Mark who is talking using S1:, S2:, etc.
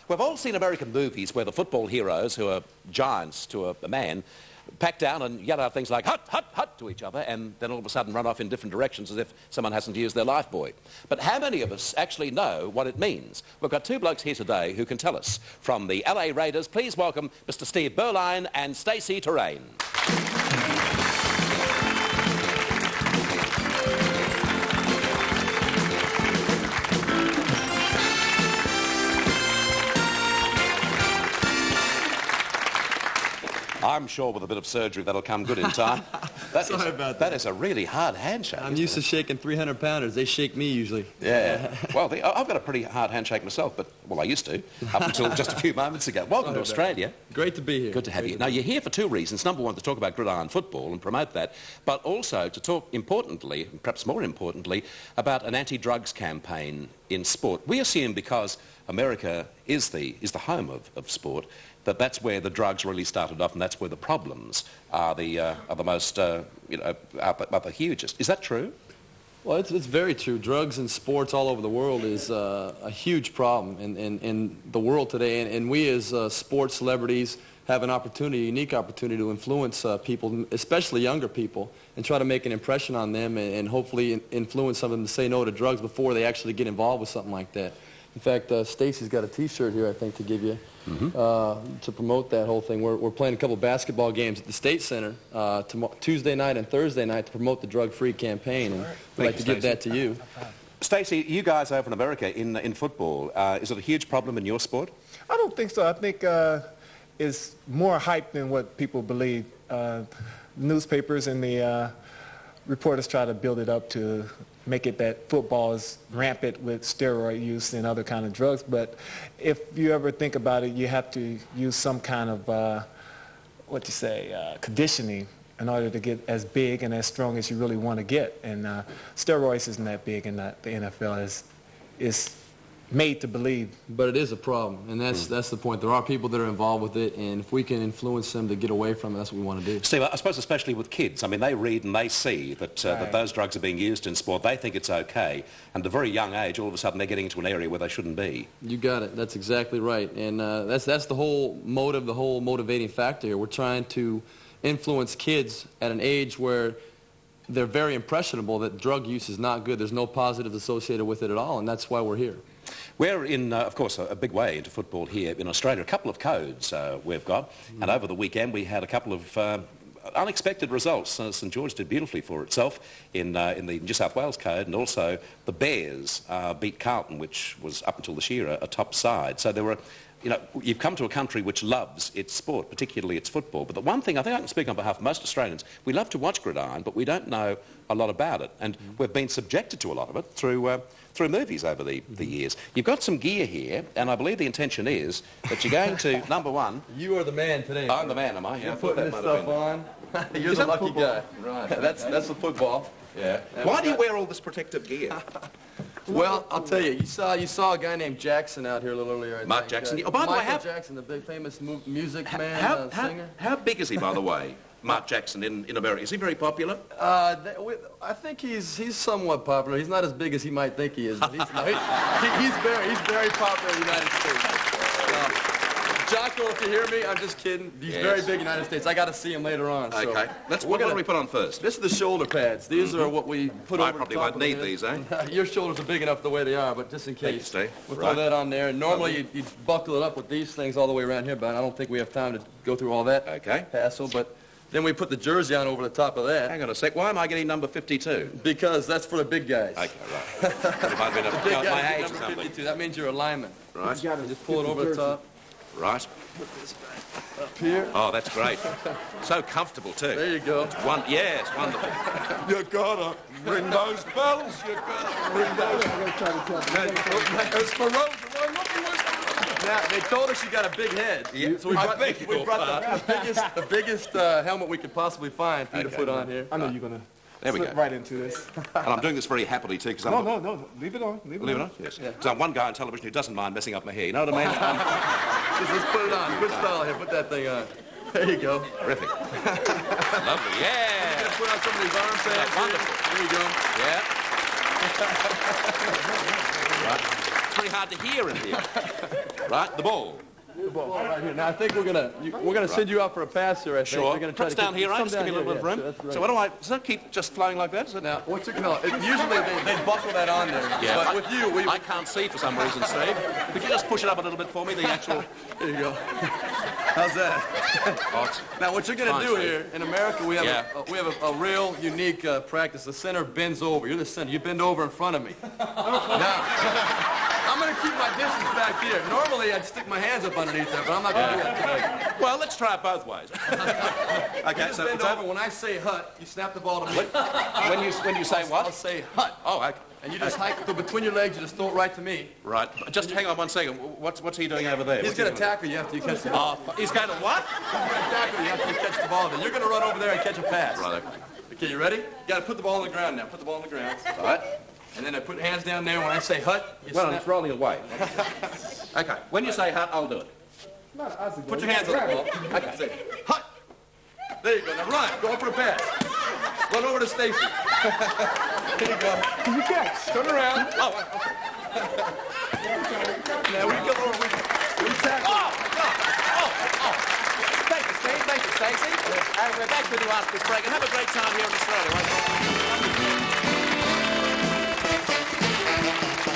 S1: We've all seen American movies where the football heroes, who are giants to a man, pack down and yell out things like, hut, hut, hut, to each other, and then all of a sudden run off in different directions as if someone hasn't used their lifebuoy. But how many of us actually know what it means? We've got two blokes here today who can tell us. From the LA Raiders, please welcome Mr. Steve Beuerlein and Stacey Toran. I'm sure with a bit of surgery that'll come good in time.
S2: Sorry about that.
S1: That is a really hard handshake.
S2: I'm used to shaking 300-pounders. They shake me usually.
S1: Yeah. Well, I've got a pretty hard handshake myself, but, well, I used to, up until just a few moments ago. Welcome to Australia.
S2: Great to be here.
S1: Good to have you. Now, you're here for two reasons. Number one, to talk about gridiron football and promote that, but also to talk importantly, perhaps more importantly, about an anti-drugs campaign in sport. We assume because America is the home of sport, that's where the drugs really started off, and that's where the problems are the most, are the hugest. Is that true?
S2: Well, it's very true. Drugs and sports all over the world is a huge problem in the world today, and we as sports celebrities have an opportunity, a unique opportunity to influence people, especially younger people, and try to make an impression on them and hopefully influence some of them to say no to drugs before they actually get involved with something like that. In fact, Stacey's got a T-shirt here, I think, to give you to promote that whole thing. We're playing a couple basketball games at the State Center Tuesday night and Thursday night to promote the drug-free campaign, and we'd like to give that to you.
S1: Stacey, you guys over in America in football, is it a huge problem in your sport?
S3: I don't think so. I think it's more hype than what people believe. Newspapers and the reporters try to build it up to make it that football is rampant with steroid use and other kind of drugs. But if you ever think about it, you have to use some kind of, conditioning in order to get as big and as strong as you really want to get. And steroids isn't that big, and the NFL is made to believe.
S2: But it is a problem, and that's the point. There are people that are involved with it, and if we can influence them to get away from it, that's what we want to do.
S1: Steve, I suppose especially with kids, I mean, they read and they see that, that those drugs are being used in sport. They think it's okay, and at a very young age, all of a sudden they're getting into an area where they shouldn't be.
S2: You got it. That's exactly right, and that's the whole motive, the whole motivating factor here. We're trying to influence kids at an age where they're very impressionable that drug use is not good. There's no positives associated with it at all, and that's why we're here.
S1: We're in, of course, a big way into football here in Australia. A couple of codes we've got, and over the weekend we had a couple of unexpected results. St George did beautifully for itself in the New South Wales code, and also the Bears beat Carlton, which was up until this year a top side. So there were, you've come to a country which loves its sport, particularly its football. But the one thing, I think I can speak on behalf of most Australians, we love to watch gridiron, but we don't know a lot about it. And we've been subjected to a lot of it through movies over the years. You've got some gear here, and I believe the intention is that you're going to, number one...
S2: You are the man today.
S1: I'm the man, am I?
S2: You're putting this stuff on. You're the lucky guy. Right. That's the football.
S1: Yeah. Why do you wear all this protective gear?
S2: Well, I'll tell you, you saw a guy named Jackson out here a little earlier.
S1: Mark Jackson. Oh, by the way,
S2: Michael Jackson, the big famous music man, singer.
S1: How big is he, by the way? Mark Jackson in America. Is he very popular?
S2: I think he's somewhat popular. He's not as big as he might think he is. But he's very popular in the United States. Jocko, if you hear me, I'm just kidding. He's very big in the United States. I got to see him later on.
S1: Okay.
S2: So
S1: what do we put on first?
S2: This is the shoulder pads. These are what we put over the top.
S1: I probably won't need these, eh?
S2: Your shoulders are big enough the way they are, but just in case.
S1: Thank you, Steve.
S2: We'll throw that on there. Normally, you'd buckle it up with these things all the way around here, but I don't think we have time to go through all that hassle. But then we put the jersey on over the top of that.
S1: Hang on a sec. Why am I getting number 52?
S2: Because that's for the big guys.
S1: Okay, right. It might have been my age or something.
S2: 52. That means you're a lineman.
S1: Right.
S2: You just pull it over the top.
S1: Right.
S2: Put this back up here.
S1: Oh, that's great. So comfortable, too.
S2: There you go.
S1: Yes, wonderful.
S4: You gotta ring those bells. You gotta ring those.
S2: Now, they told us you got a big head.
S1: Yeah.
S2: So we brought the biggest helmet we could possibly find for you to put on here.
S3: I know you're going to
S1: slip
S3: right into this.
S1: And I'm doing this very happily, too, because I'm...
S3: No. Leave it on.
S1: Leave it on? Yes. Because I'm one guy on television who doesn't mind messing up my hair. You know what I mean?
S2: Just put it on. Good style here. Put that thing on. There you go.
S1: Terrific. Lovely. Yeah.
S2: put on some of these arm pads.
S1: Wonderful.
S2: There you go.
S1: Yeah. Right. It's very hard to hear in here. Right, the ball.
S2: The ball right here. Now I think we're gonna send you out for a pass here. I think.
S1: Sure.
S2: We're gonna try
S1: Perhaps
S2: to
S1: down here, right? Just give me a little bit of room.
S2: Right.
S1: So what do I, does that keep just flowing like that? Is it?
S2: Now, what's it called? Usually they buckle that on there.
S1: Yeah.
S2: But with you,
S1: I can't see for some reason, Steve. Could you just push it up a little bit for me, the actual...
S2: There you go. How's that?
S1: Oh,
S2: Now, what you're going to do here, in America, we have, a real unique practice. The center bends over. You're the center. You bend over in front of me. Now, I'm going to keep my distance back here. Normally, I'd stick my hands up underneath there, but I'm not going to do that today.
S1: Well, let's try it both ways. Okay,
S2: You
S1: so
S2: bend
S1: it's
S2: over.
S1: over.
S2: When I say hut, you snap the ball to me.
S1: When you say
S2: I'll
S1: what?
S2: say hut.
S1: Oh, okay.
S2: And you just hike so between your legs, you just throw it right to me.
S1: Right. Just hang on one second. What's he doing over there?
S2: He's
S1: What's he
S2: going to
S1: doing?
S2: tackle you after you catch the ball.
S1: Oh, he's going to what?
S2: He's going to tackle you after you catch the ball. Then you're going to run over there and catch a pass.
S1: Right, okay.
S2: Okay, you ready? You got to put the ball on the ground now. Put the ball on the ground.
S1: Right.
S2: And then I put hands down there. When I say hut, you
S1: Well,
S2: snap.
S1: it's rolling away. Okay. When you say hut, I'll do it.
S2: Put your hands on the ball. Okay. Say hut. There you go. Now run. Go for a pass. Run over to Stacey. There you go. You catch. Turn around. Oh. Now we come over. We tackle.
S1: Thank you, Steve. Thank you, Stacey. And we're back with you after this break. And have a great time here in Australia. Won't you?